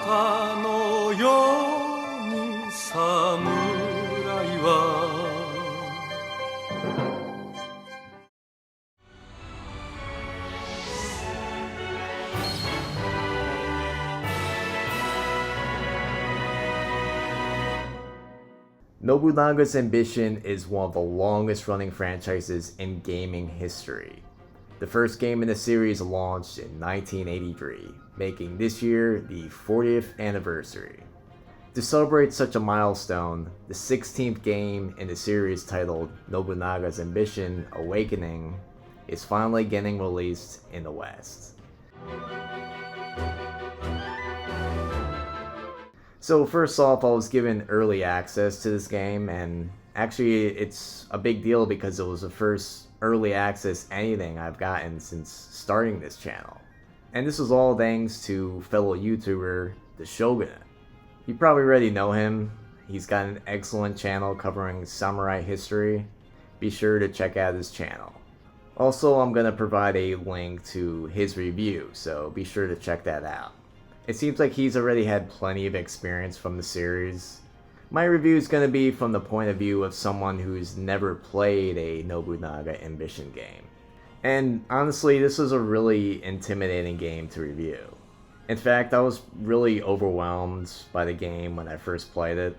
のように侍は Nobunaga's Ambition is one of the longest running franchises in gaming history. The first game in the series launched in 1983, making this year the 40th anniversary. To celebrate such a milestone, the 16th game in the series titled Nobunaga's Ambition Awakening is finally getting released in the West. So first off, I was given early access to this game, and actually it's a big deal because it was the first early access anything I've gotten since starting this channel. And this was all thanks to fellow YouTuber, the Shogunate. You probably already know him. He's got an excellent channel covering samurai history. Be sure to check out his channel. Also, I'm gonna provide a link to his review, so be sure to check that out. It seems like he's already had plenty of experience from the series. My review is going to be from the point of view of someone who's never played a Nobunaga Ambition game. And honestly, this was a really intimidating game to review. In fact, I was really overwhelmed by the game when I first played it.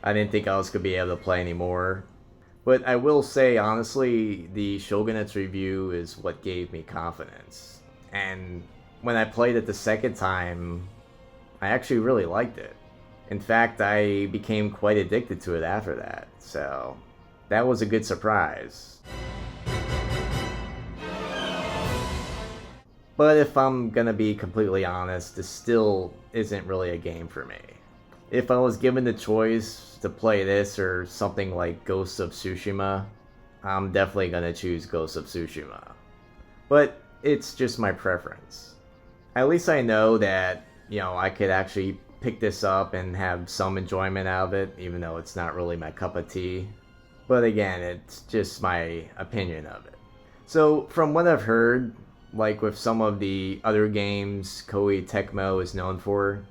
I didn't think I was going to be able to play anymore. But I will say, honestly, the Shogunate's review is what gave me confidence. And when I played it the second time, I actually really liked it. In fact, I became quite addicted to it after that, so that was a good surprise. But if I'm gonna be completely honest, this still isn't really a game for me. If I was given the choice to play this or something like Ghost of Tsushima, I'm definitely gonna choose Ghost of Tsushima. But it's just my preference. At least I know that, I could actually pick this up and have some enjoyment out of it, even though it's not really my cup of tea. But again, it's just my opinion of it. So, from what I've heard, like with some of the other games Koei Tecmo is known for,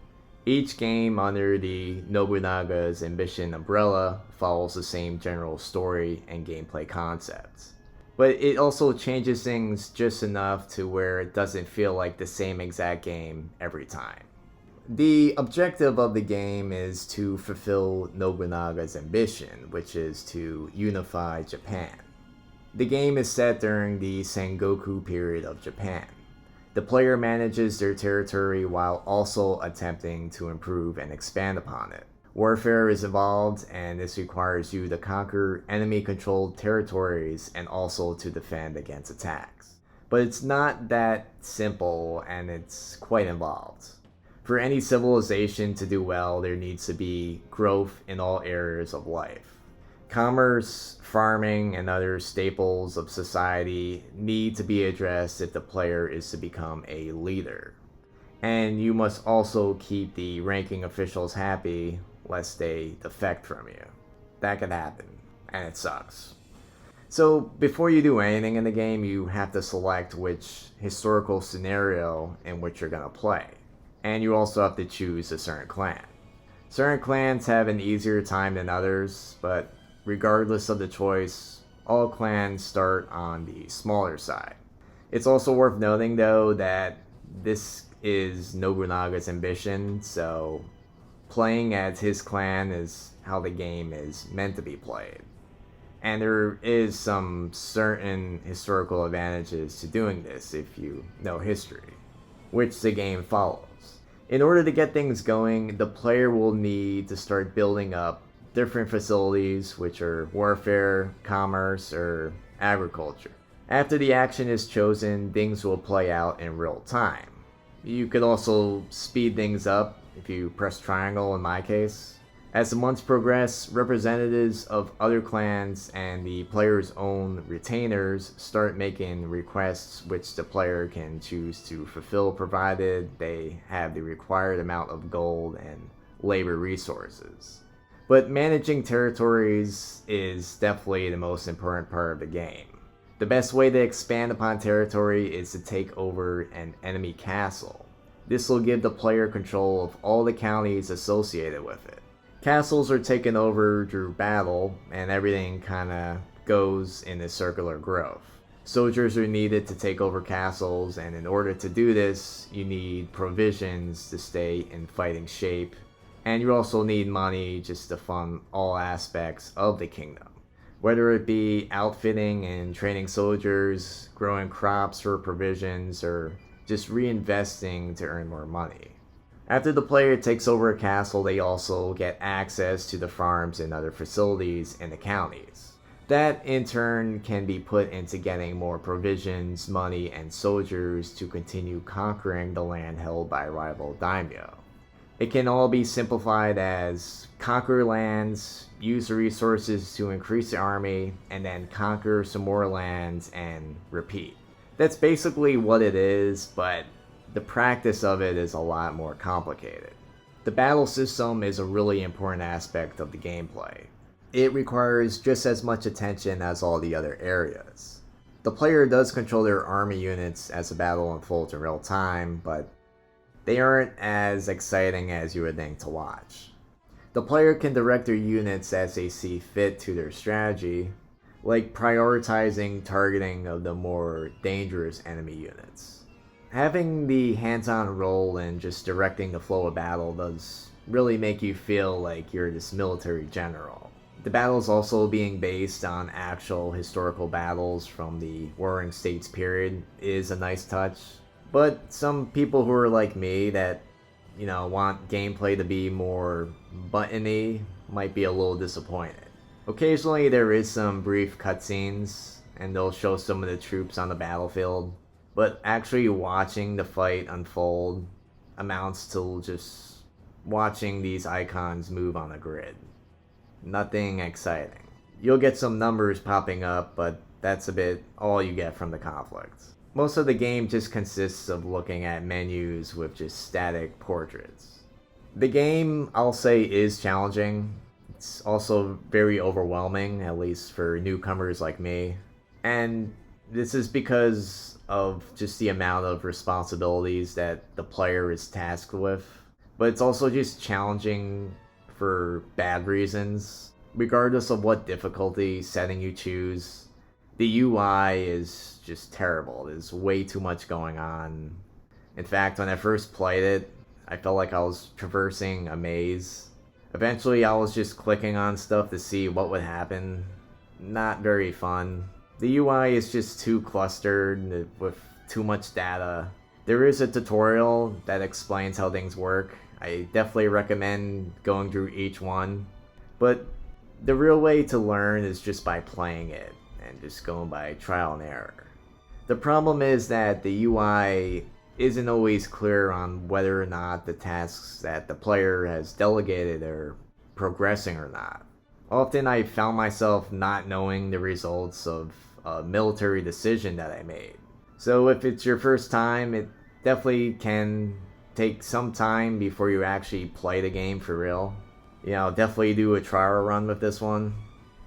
each game under the Nobunaga's Ambition umbrella follows the same general story and gameplay concepts. But it also changes things just enough to where it doesn't feel like the same exact game every time. The objective of the game is to fulfill Nobunaga's ambition, which is to unify Japan. The game is set during the Sengoku period of Japan. The player manages their territory while also attempting to improve and expand upon it. Warfare is involved, and this requires you to conquer enemy-controlled territories and also to defend against attacks. But it's not that simple, and it's quite involved. For any civilization to do well, there needs to be growth in all areas of life. Commerce, farming, and other staples of society need to be addressed if the player is to become a leader. And you must also keep the ranking officials happy, lest they defect from you. That could happen, and it sucks. So before you do anything in the game, you have to select which historical scenario in which you're going to play. And you also have to choose a certain clan. Certain clans have an easier time than others, but regardless of the choice, all clans start on the smaller side. It's also worth noting though that this is Nobunaga's ambition, so playing as his clan is how the game is meant to be played. And there is some certain historical advantages to doing this if you know history, which the game follows. In order to get things going, the player will need to start building up different facilities, which are warfare, commerce, or agriculture. After the action is chosen, things will play out in real time. You could also speed things up if you press triangle in my case. As the months progress, representatives of other clans and the player's own retainers start making requests which the player can choose to fulfill provided they have the required amount of gold and labor resources. But managing territories is definitely the most important part of the game. The best way to expand upon territory is to take over an enemy castle. This will give the player control of all the counties associated with it. Castles are taken over through battle, and everything kinda goes in a circular growth. Soldiers are needed to take over castles, and in order to do this, you need provisions to stay in fighting shape, and you also need money just to fund all aspects of the kingdom. Whether it be outfitting and training soldiers, growing crops for provisions, or just reinvesting to earn more money. After the player takes over a castle, they also get access to the farms and other facilities in the counties. That in turn can be put into getting more provisions, money, and soldiers to continue conquering the land held by rival daimyo. It can all be simplified as conquer lands, use the resources to increase the army, and then conquer some more lands and repeat. That's basically what it is, but the practice of it is a lot more complicated. The battle system is a really important aspect of the gameplay. It requires just as much attention as all the other areas. The player does control their army units as the battle unfolds in real time, but they aren't as exciting as you would think to watch. The player can direct their units as they see fit to their strategy, like prioritizing targeting of the more dangerous enemy units. Having the hands-on role in just directing the flow of battle does really make you feel like you're this military general. The battles also being based on actual historical battles from the Warring States period is a nice touch. But some people who are like me that, want gameplay to be more buttony might be a little disappointed. Occasionally there is some brief cutscenes, and they'll show some of the troops on the battlefield, but actually watching the fight unfold amounts to just watching these icons move on a grid. Nothing exciting. You'll get some numbers popping up, but that's a bit all you get from the conflict. Most of the game just consists of looking at menus with just static portraits. The game, I'll say, is challenging. It's also very overwhelming, at least for newcomers like me. And this is because of just the amount of responsibilities that the player is tasked with. But it's also just challenging for bad reasons. Regardless of what difficulty setting you choose, the UI is just terrible. There's way too much going on. In fact, when I first played it, I felt like I was traversing a maze. Eventually, I was just clicking on stuff to see what would happen. Not very fun. The UI is just too clustered with too much data. There is a tutorial that explains how things work. I definitely recommend going through each one. But the real way to learn is just by playing it and just going by trial and error. The problem is that the UI isn't always clear on whether or not the tasks that the player has delegated are progressing or not. Often I found myself not knowing the results of a military decision that I made. So if it's your first time, it definitely can take some time before you actually play the game for real. Definitely do a trial run with this one.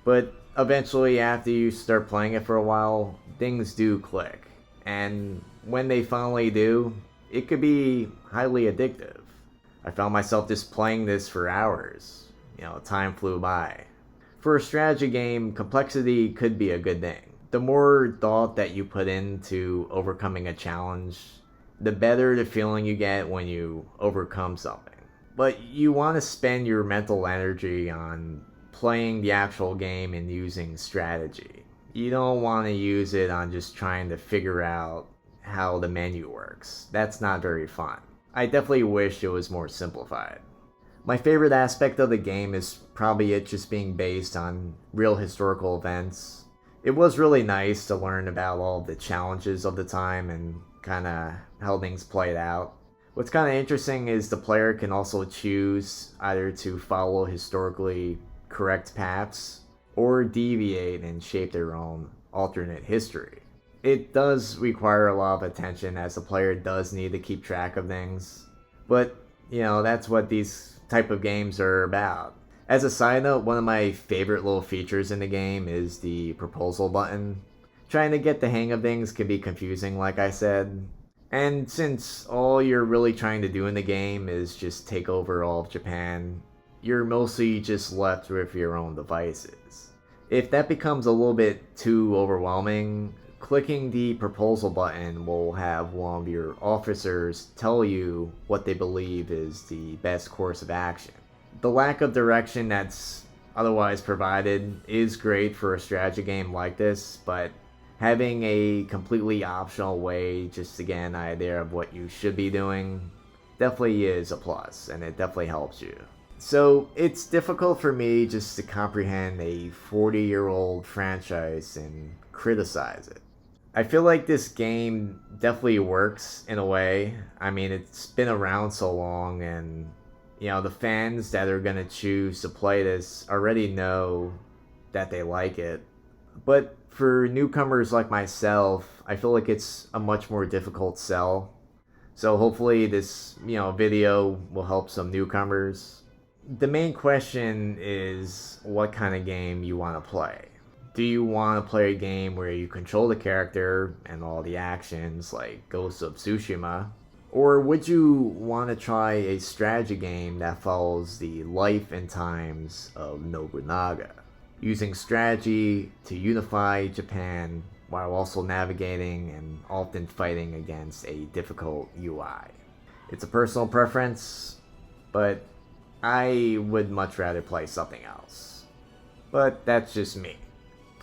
But eventually, after you start playing it for a while, things do click. And when they finally do, it could be highly addictive. I found myself just playing this for hours. Time flew by. For a strategy game, complexity could be a good thing. The more thought that you put into overcoming a challenge, the better the feeling you get when you overcome something. But you want to spend your mental energy on playing the actual game and using strategy. You don't want to use it on just trying to figure out how the menu works. That's not very fun. I definitely wish it was more simplified. My favorite aspect of the game is probably it just being based on real historical events. It was really nice to learn about all the challenges of the time and kind of how things played out. What's kind of interesting is the player can also choose either to follow historically correct paths or deviate and shape their own alternate history. It does require a lot of attention as the player does need to keep track of things, but that's what these type of games are about. As a side note, one of my favorite little features in the game is the proposal button. Trying to get the hang of things can be confusing, like I said, And since all you're really trying to do in the game is just take over all of Japan, you're mostly just left with your own devices. If that becomes a little bit too overwhelming, clicking the proposal button will have one of your officers tell you what they believe is the best course of action. The lack of direction that's otherwise provided is great for a strategy game like this, but having a completely optional way just to get an idea of what you should be doing definitely is a plus, and it definitely helps you. So it's difficult for me just to comprehend a 40-year-old franchise and criticize it. I feel like this game definitely works in a way. I mean, it's been around so long, and the fans that are going to choose to play this already know that they like it. But for newcomers like myself, I feel like it's a much more difficult sell. So hopefully this, video will help some newcomers. The main question is what kind of game you want to play. Do you want to play a game where you control the character and all the actions like Ghost of Tsushima? Or would you want to try a strategy game that follows the life and times of Nobunaga, using strategy to unify Japan while also navigating and often fighting against a difficult UI? It's a personal preference, but I would much rather play something else. But that's just me.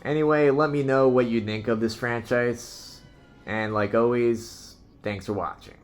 Anyway, let me know what you think of this franchise, and like always, thanks for watching.